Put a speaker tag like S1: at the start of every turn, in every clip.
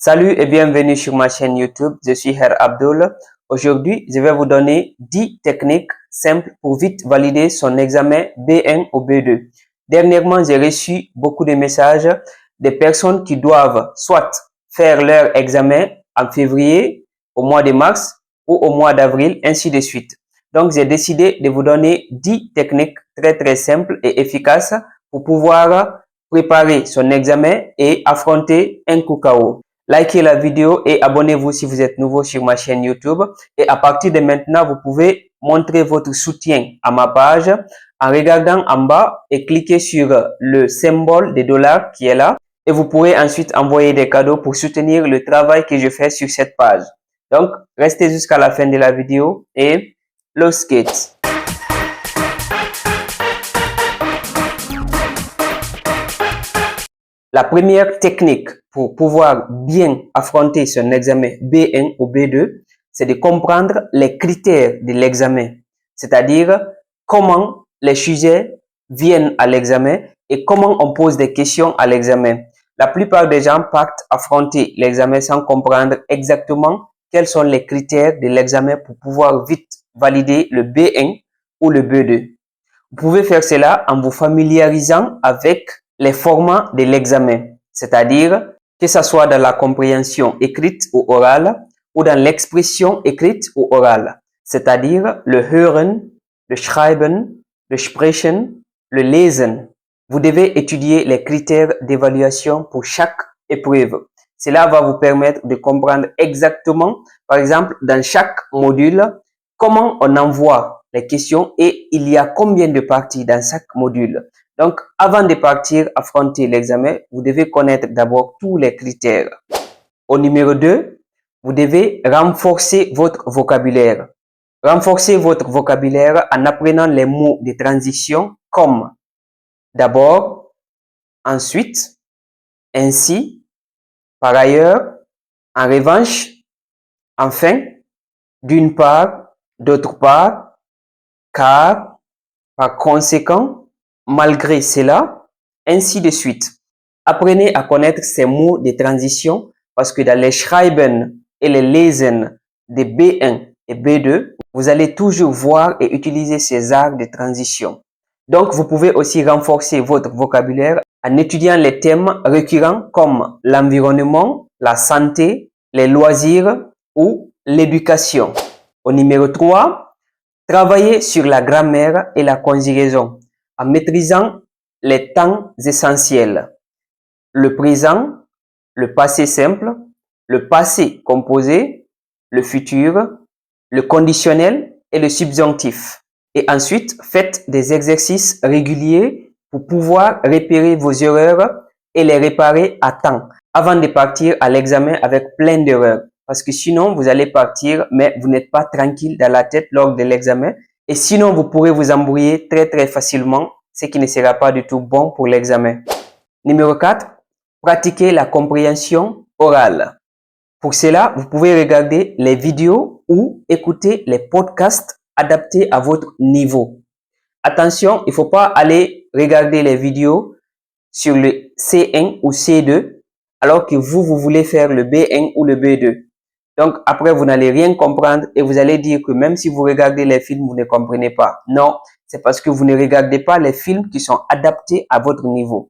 S1: Salut et bienvenue sur ma chaîne YouTube. Je suis Her Abdul. Aujourd'hui, je vais vous donner 10 techniques simples pour vite valider son examen B1 ou B2. Dernièrement, j'ai reçu beaucoup de messages des personnes qui doivent soit faire leur examen en février, au mois de mars ou au mois d'avril, ainsi de suite. Donc, j'ai décidé de vous donner 10 techniques très simples et efficaces pour pouvoir préparer son examen et affronter un coup KO. Likez la vidéo et abonnez-vous si vous êtes nouveau sur ma chaîne YouTube. Et à partir de maintenant, vous pouvez montrer votre soutien à ma page en regardant en bas et cliquer sur le symbole des dollars qui est là. Et vous pourrez ensuite envoyer des cadeaux pour soutenir le travail que je fais sur cette page. Donc, restez jusqu'à la fin de la vidéo et let's get. La première technique pour pouvoir bien affronter son examen B1 ou B2, c'est de comprendre les critères de l'examen, c'est-à-dire comment les sujets viennent à l'examen et comment on pose des questions à l'examen. La plupart des gens partent affronter l'examen sans comprendre exactement quels sont les critères de l'examen pour pouvoir vite valider le B1 ou le B2. Vous pouvez faire cela en vous familiarisant avec les formats de l'examen, c'est-à-dire que ce soit dans la compréhension écrite ou orale ou dans l'expression écrite ou orale, c'est-à-dire le Hören, le Schreiben, le Sprechen, le Lesen. Vous devez étudier les critères d'évaluation pour chaque épreuve. Cela va vous permettre de comprendre exactement, par exemple, dans chaque module, comment on envoie les questions et il y a combien de parties dans chaque module. Donc, avant de partir affronter l'examen, vous devez connaître d'abord tous les critères. Au numéro 2, vous devez renforcer votre vocabulaire. Renforcez votre vocabulaire en apprenant les mots de transition comme d'abord, ensuite, ainsi, par ailleurs, en revanche, enfin, d'une part, d'autre part, car, par conséquent, malgré cela, ainsi de suite. Apprenez à connaître ces mots de transition parce que dans les Schreiben et les Lesen de B1 et B2, vous allez toujours voir et utiliser ces arts de transition. Donc, vous pouvez aussi renforcer votre vocabulaire en étudiant les thèmes récurrents comme l'environnement, la santé, les loisirs ou l'éducation. Au numéro 3, travaillez sur la grammaire et la conjugaison en maîtrisant les temps essentiels. Le présent, le passé simple, le passé composé, le futur, le conditionnel et le subjonctif. Et ensuite, faites des exercices réguliers pour pouvoir repérer vos erreurs et les réparer à temps avant de partir à l'examen avec plein d'erreurs. Parce que sinon, vous allez partir, mais vous n'êtes pas tranquille dans la tête lors de l'examen. Et sinon, vous pourrez vous embrouiller très facilement, ce qui ne sera pas du tout bon pour l'examen. Numéro 4, pratiquez la compréhension orale. Pour cela, vous pouvez regarder les vidéos ou écouter les podcasts adaptés à votre niveau. Attention, il ne faut pas aller regarder les vidéos sur le C1 ou C2 alors que vous voulez faire le B1 ou le B2. Donc, après, vous n'allez rien comprendre et vous allez dire que même si vous regardez les films, vous ne comprenez pas. Non, c'est parce que vous ne regardez pas les films qui sont adaptés à votre niveau.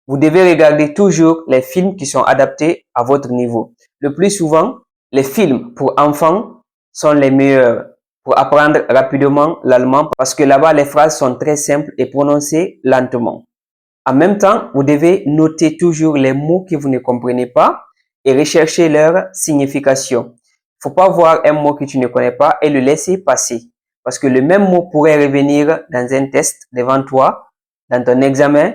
S1: Vous devez regarder toujours les films qui sont adaptés à votre niveau. Le plus souvent, les films pour enfants sont les meilleurs pour apprendre rapidement l'allemand parce que là-bas, les phrases sont très simples et prononcées lentement. En même temps, vous devez noter toujours les mots que vous ne comprenez pas et rechercher leur signification. Il ne faut pas voir un mot que tu ne connais pas et le laisser passer parce que le même mot pourrait revenir dans un test devant toi, dans ton examen,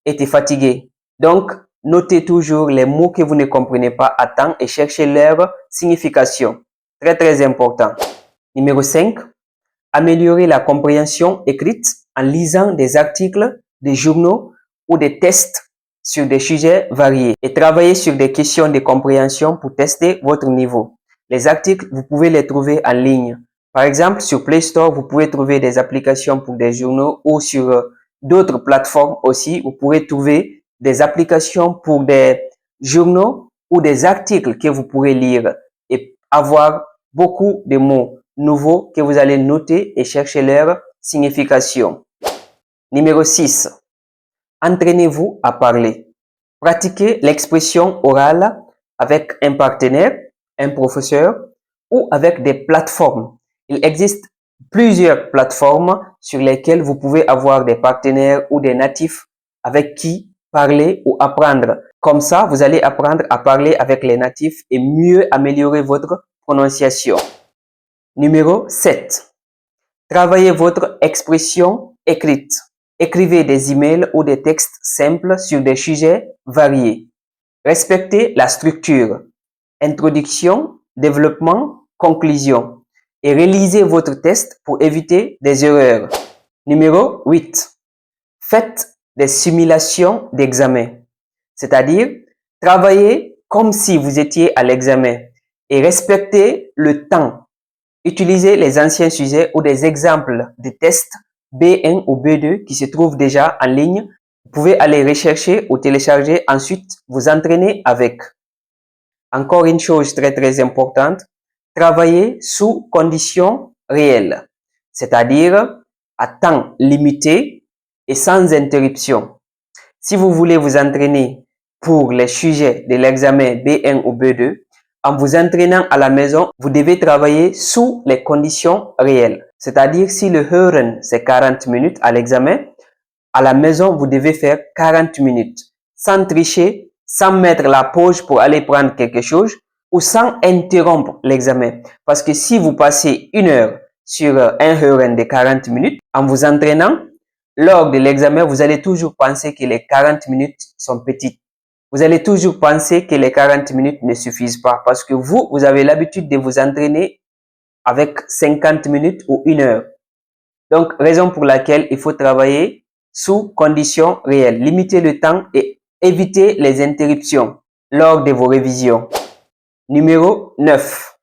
S1: et tu es fatigué. Donc, notez toujours les mots que vous ne comprenez pas à temps et cherchez leur signification. Très important. Numéro 5, améliorer la compréhension écrite en lisant des articles, des journaux ou des tests sur des sujets variés et travailler sur des questions de compréhension pour tester votre niveau. Les articles, vous pouvez les trouver en ligne. Par exemple, sur Play Store, vous pouvez trouver des applications pour des journaux ou sur d'autres plateformes aussi. Vous pourrez trouver des applications pour des journaux ou des articles que vous pourrez lire et avoir beaucoup de mots nouveaux que vous allez noter et chercher leur signification. Numéro 6. Entraînez-vous à parler. Pratiquez l'expression orale avec un partenaire, un professeur ou avec des plateformes. Il existe plusieurs plateformes sur lesquelles vous pouvez avoir des partenaires ou des natifs avec qui parler ou apprendre. Comme ça, vous allez apprendre à parler avec les natifs et mieux améliorer votre prononciation. Numéro 7. Travaillez votre expression écrite. Écrivez des emails ou des textes simples sur des sujets variés. Respectez la structure. Introduction, développement, conclusion. Et réalisez votre test pour éviter des erreurs. Numéro 8. Faites des simulations d'examen. C'est-à-dire, travaillez comme si vous étiez à l'examen et respectez le temps. Utilisez les anciens sujets ou des exemples de tests B1 ou B2 qui se trouvent déjà en ligne. Vous pouvez aller rechercher ou télécharger, ensuite vous entraîner avec. Encore une chose très importante, travaillez sous conditions réelles, c'est-à-dire à temps limité et sans interruption. Si vous voulez vous entraîner pour les sujets de l'examen B1 ou B2, en vous entraînant à la maison, vous devez travailler sous les conditions réelles. C'est-à-dire si le Hören c'est 40 minutes à l'examen, à la maison, vous devez faire 40 minutes sans tricher, sans mettre la pause pour aller prendre quelque chose ou sans interrompre l'examen. Parce que si vous passez une heure sur un Hören de 40 minutes en vous entraînant, lors de l'examen, vous allez toujours penser que les 40 minutes sont petites. Vous allez toujours penser que les 40 minutes ne suffisent pas parce que vous avez l'habitude de vous entraîner avec 50 minutes ou une heure. Donc, raison pour laquelle il faut travailler sous conditions réelles. Limitez le temps et évitez les interruptions lors de vos révisions. Numéro 9.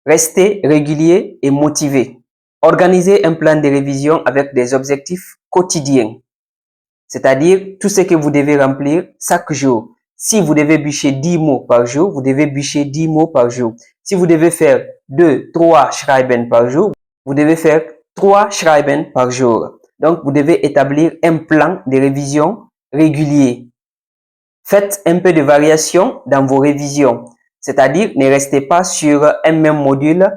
S1: Restez régulier et motivé. Organisez un plan de révision avec des objectifs quotidiens. C'est-à-dire tout ce que vous devez remplir chaque jour. Si vous devez bûcher 10 mots par jour, vous devez bûcher 10 mots par jour. Si vous devez faire 2, 3 Schreiben par jour, vous devez faire 3 Schreiben par jour. Donc, vous devez établir un plan de révision régulier. Faites un peu de variation dans vos révisions. C'est-à-dire, ne restez pas sur un même module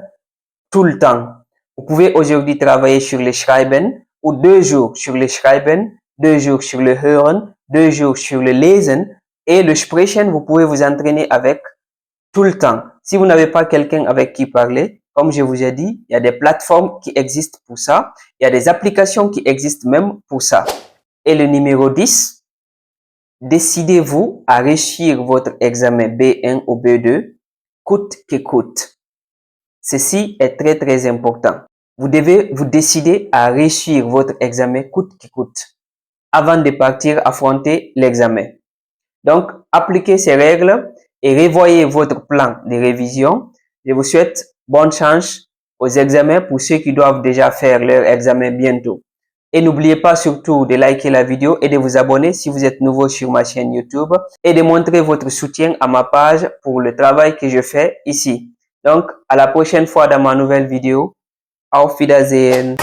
S1: tout le temps. Vous pouvez aujourd'hui travailler sur le Schreiben ou 2 jours sur le Schreiben, 2 jours sur le Hören, 2 jours sur le Lesen et le Sprechen, vous pouvez vous entraîner avec tout le temps. Si vous n'avez pas quelqu'un avec qui parler, comme je vous ai dit, il y a des plateformes qui existent pour ça. Il y a des applications qui existent même pour ça. Et le numéro 10, décidez-vous à réussir votre examen B1 ou B2, coûte que coûte. Ceci est très important. Vous devez vous décider à réussir votre examen coûte que coûte avant de partir affronter l'examen. Donc, appliquez ces règles et revoyez votre plan de révision. Je vous souhaite bonne chance aux examens pour ceux qui doivent déjà faire leur examen bientôt. Et n'oubliez pas surtout de liker la vidéo et de vous abonner si vous êtes nouveau sur ma chaîne YouTube et de montrer votre soutien à ma page pour le travail que je fais ici. Donc, à la prochaine fois dans ma nouvelle vidéo. Auf Wiedersehen.